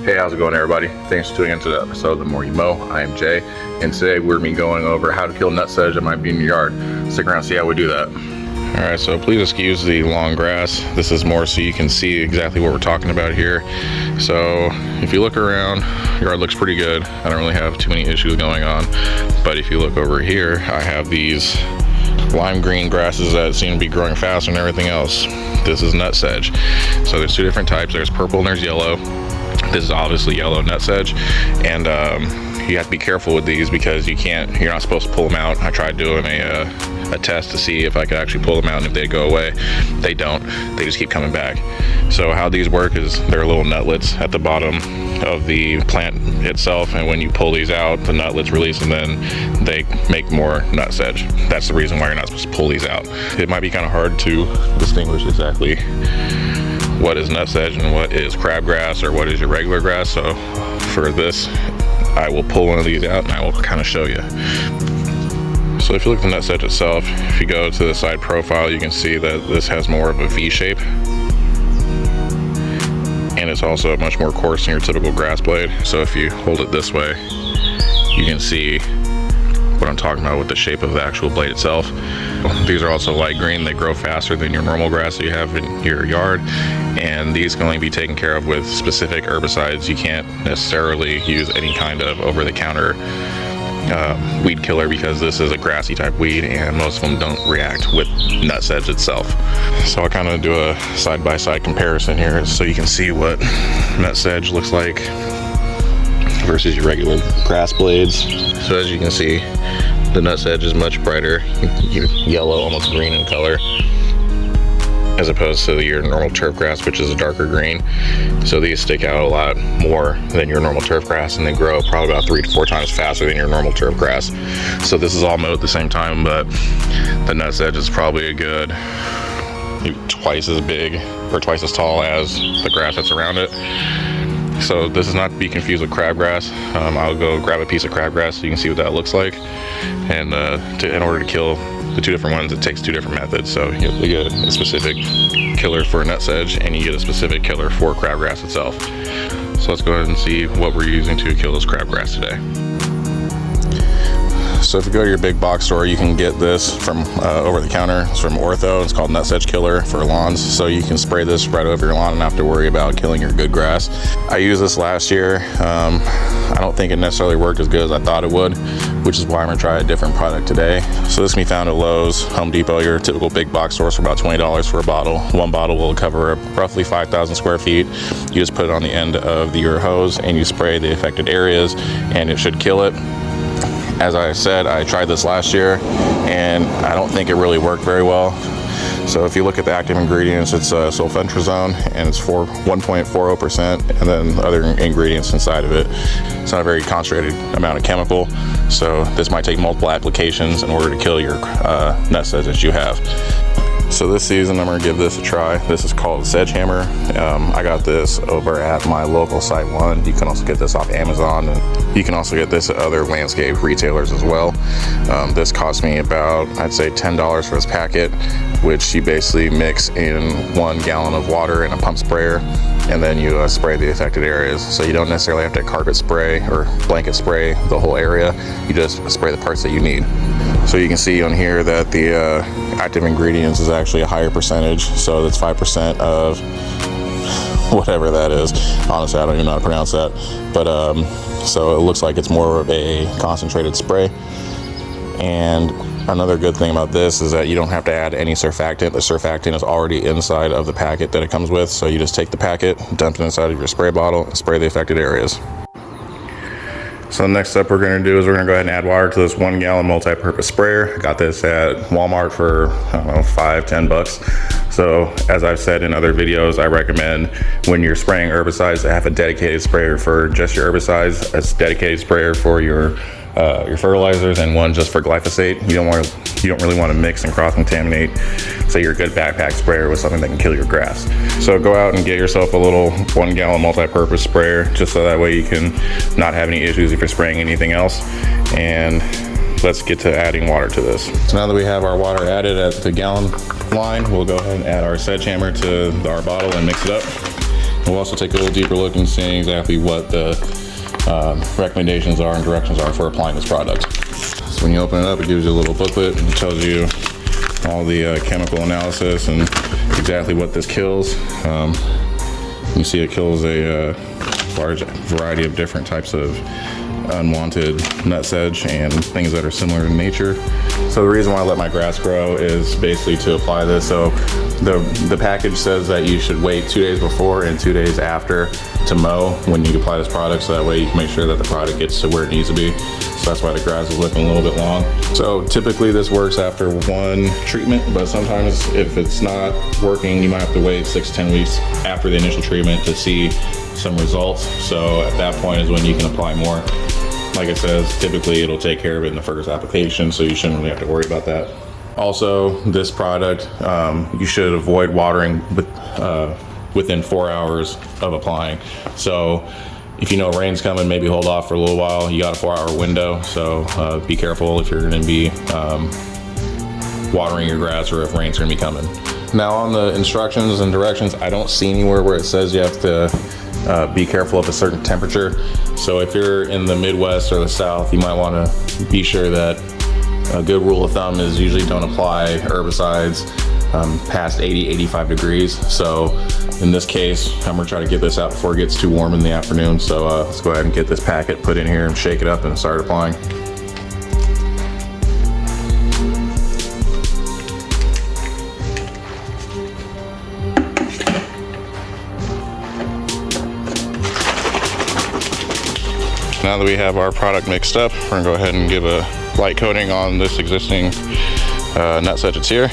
Hey, how's it going, everybody? Thanks for tuning into the episode of The More You Mow. I am Jay, and today we're going to be going over how to kill nutsedge that might be in your yard. Stick around and see how we do that. Alright, so please excuse the long grass. This is more so you can see exactly what we're talking about here. So if you look around, your yard looks pretty good. I don't really have too many issues going on. But if you look over here, I have these lime green grasses that seem to be growing faster than everything else. This is nutsedge. So there's two different types. There's purple and there's yellow. This is obviously yellow nutsedge, and you have to be careful with these because you're not supposed to pull them out. I tried doing a test to see if I could actually pull them out and if they'd go away. They don't. They just keep coming back. So how these work is they're little nutlets at the bottom of the plant itself, and when you pull these out, the nutlets release and then they make more nutsedge. That's the reason why you're not supposed to pull these out. It might be kind of hard to distinguish exactly what is nutsedge and what is crabgrass or what is your regular grass. So for this, I will pull one of these out and I will kind of show you. So if you look at the nutsedge itself, if you go to the side profile, you can see that this has more of a V shape, and it's also much more coarse than your typical grass blade. So if you hold it this way, you can see what I'm talking about with the shape of the actual blade itself. These are also light green. They grow faster than your normal grass that you have in your yard, and these can only be taken care of with specific herbicides. You can't necessarily use any kind of over-the-counter weed killer because this is a grassy type weed and most of them don't react with nutsedge itself. So I'll kind of do a side-by-side comparison here so you can see what nutsedge looks like versus your regular grass blades. So as you can see, the nutsedge is much brighter, yellow, almost green in color, as opposed to your normal turf grass, which is a darker green. So these stick out a lot more than your normal turf grass, and they grow probably about 3 to 4 times faster than your normal turf grass. So this is all mowed at the same time, but the nutsedge is probably a good maybe twice as big or twice as tall as the grass that's around it. So this is not to be confused with crabgrass. I'll go grab a piece of crabgrass so you can see what that looks like. And in order to kill the two different ones, it takes two different methods. So you get a specific killer for nutsedge and you get a specific killer for crabgrass itself. So let's go ahead and see what we're using to kill this crabgrass today. So if you go to your big box store, you can get this from over the counter. It's from Ortho. It's called Nutsedge Killer for lawns. So you can spray this right over your lawn and not have to worry about killing your good grass. I used this last year. I don't think it necessarily worked as good as I thought it would, which is why I'm gonna try a different product today. So this can be found at Lowe's, Home Depot, your typical big box stores for about $20 for a bottle. One bottle will cover roughly 5,000 square feet. You just put it on the end of your hose and you spray the affected areas and it should kill it. As I said, I tried this last year and I don't think it really worked very well. So if you look at the active ingredients, it's sulfentrazone and it's 1.40%, and then other ingredients inside of it. It's not a very concentrated amount of chemical, so this might take multiple applications in order to kill your nutsedge that you have. So this season I'm going to give this a try. This is called Zedge Hammer. I got this over at my local Site One. You can also get this off Amazon, and you can also get this at other landscape retailers as well. This cost me about, I'd say, $10 for this packet, which you basically mix in 1 gallon of water in a pump sprayer, and then you spray the affected areas. So you don't necessarily have to carpet spray or blanket spray the whole area. You just spray the parts that you need. So you can see on here that the active ingredients is actually a higher percentage. So that's 5% of whatever that is. Honestly, I don't even know how to pronounce that. But so it looks like it's more of a concentrated spray. And another good thing about this is that you don't have to add any surfactant. The surfactant is already inside of the packet that it comes with. So you just take the packet, dump it inside of your spray bottle, and spray the affected areas. So the next step we're going to do is we're going to go ahead and add water to this 1 gallon multi-purpose sprayer. I got this at Walmart for, I don't know, $5-10 bucks. So as I've said in other videos, I recommend when you're spraying herbicides to have a dedicated sprayer for just your herbicides, a dedicated sprayer for your fertilizers, and one just for glyphosate. You don't really want to mix and cross-contaminate, say, your good backpack sprayer with something that can kill your grass. So go out and get yourself a little 1 gallon multi-purpose sprayer, just so that way you can not have any issues if you're spraying anything else. And let's get to adding water to this. So now that we have our water added at the gallon line, we'll go ahead and add our Zedge Hammer to our bottle and mix it up. We'll also take a little deeper look and see exactly what the recommendations are and directions are for applying this product. So when you open it up, it gives you a little booklet and it tells you all the chemical analysis and exactly what this kills. You see it kills a large variety of different types of unwanted nutsedge and things that are similar in nature. So the reason why I let my grass grow is basically to apply this. So the package says that you should wait 2 days before and 2 days after to mow when you apply this product, so that way you can make sure that the product gets to where it needs to be. So that's why the grass is looking a little bit long. So typically this works after 1 treatment, but sometimes if it's not working, you might have to wait 6 to 10 weeks after the initial treatment to see some results. So at that point is when you can apply more. Like it says, typically it'll take care of it in the first application, so you shouldn't really have to worry about that. Also, this product, you should avoid watering within 4 hours of applying. So if you know rain's coming, maybe hold off for a little while. You got a 4-hour window, so be careful if you're gonna be watering your grass or if rain's gonna be coming. Now on the instructions and directions, I don't see anywhere where it says you have to be careful of a certain temperature. So if you're in the Midwest or the South, you might want to be sure that a good rule of thumb is usually don't apply herbicides past 80-85 degrees. So in this case, I'm gonna try to get this out before it gets too warm in the afternoon. So let's go ahead and get this packet put in here and shake it up and start applying. Now that we have our product mixed up, we're gonna go ahead and give a light coating on this existing nutsedge that's here.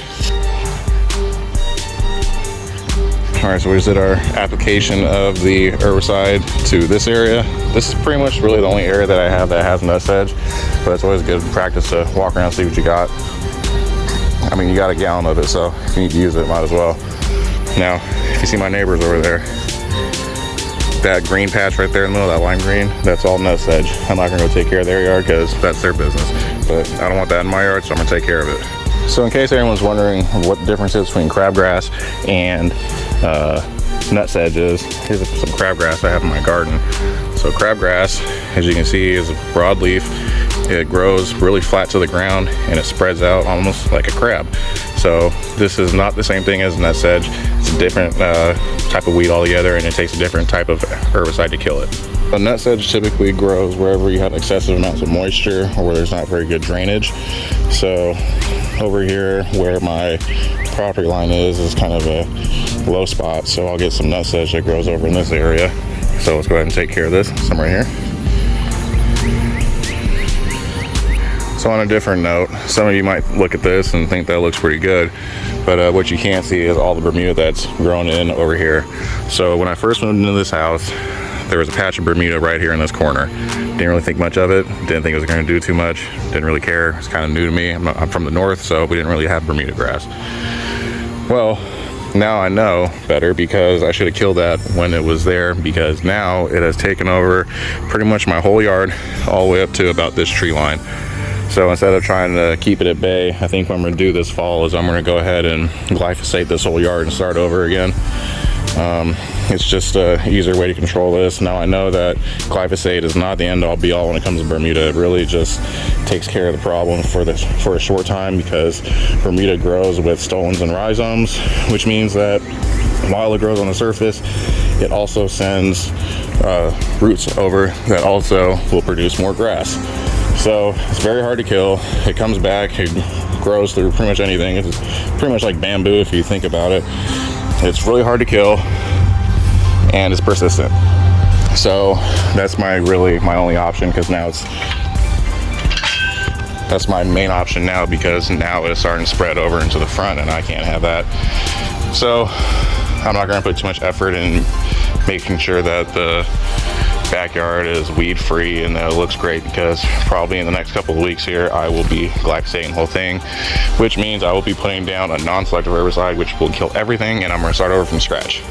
All right, so we just did our application of the herbicide to this area. This is pretty much really the only area that I have that has nutsedge, but it's always good practice to walk around and see what you got. I mean, you got a gallon of it, so if you need to use it, might as well. Now, if you see my neighbors over there, that green patch right there in the middle, that lime green, that's all nutsedge. I'm not gonna go take care of their yard because that's their business, but I don't want that in my yard, so I'm gonna take care of it. So in case anyone's wondering what the difference is between crabgrass and nutsedge is, here's some crabgrass I have in my garden. So crabgrass, as you can see, is a broadleaf. It grows really flat to the ground and it spreads out almost like a crab. So this is not the same thing as nutsedge. It's a different type of weed altogether, and it takes a different type of herbicide to kill it. A nutsedge typically grows wherever you have excessive amounts of moisture or where there's not very good drainage. So over here where my property line is kind of a low spot, so I'll get some nutsedge that grows over in this area. So let's go ahead and take care of this. Some right here. So on a different note, some of you might look at this and think that looks pretty good, but what you can't see is all the Bermuda that's grown in over here. So when I first moved into this house, there was a patch of Bermuda right here in this corner. Didn't really think much of it, didn't think it was gonna do too much, didn't really care. It's kind of new to me. I'm from the north, so we didn't really have Bermuda grass. Well, now I know better because I should have killed that when it was there, because now it has taken over pretty much my whole yard all the way up to about this tree line. So instead of trying to keep it at bay, I think what I'm gonna do this fall is I'm gonna go ahead and glyphosate this whole yard and start over again. It's just an easier way to control this. Now I know that glyphosate is not the end all be all when it comes to Bermuda. It really just takes care of the problem for a short time, because Bermuda grows with stolons and rhizomes, which means that while it grows on the surface, it also sends roots over that also will produce more grass. So it's very hard to kill. It comes back, it grows through pretty much anything. It's pretty much like bamboo if you think about it. It's really hard to kill and it's persistent. So that's my only option, because now that's my main option now, because now it's starting to spread over into the front and I can't have that. So I'm not gonna put too much effort in making sure that the backyard is weed free and that it looks great, because probably in the next couple of weeks here I will be glyphosating the whole thing, which means I will be putting down a non-selective herbicide which will kill everything, and I'm going to start over from scratch.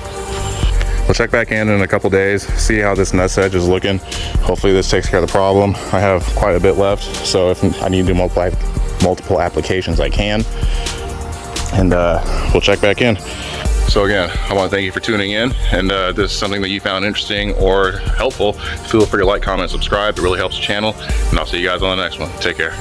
We'll check back in a couple days, see how this nutsedge is looking. Hopefully this takes care of the problem. I have quite a bit left, so if I need to do multiple applications I can, and we'll check back in. So again, I want to thank you for tuning in, and if this is something that you found interesting or helpful, feel free to like, comment, subscribe. It really helps the channel, and I'll see you guys on the next one. Take care.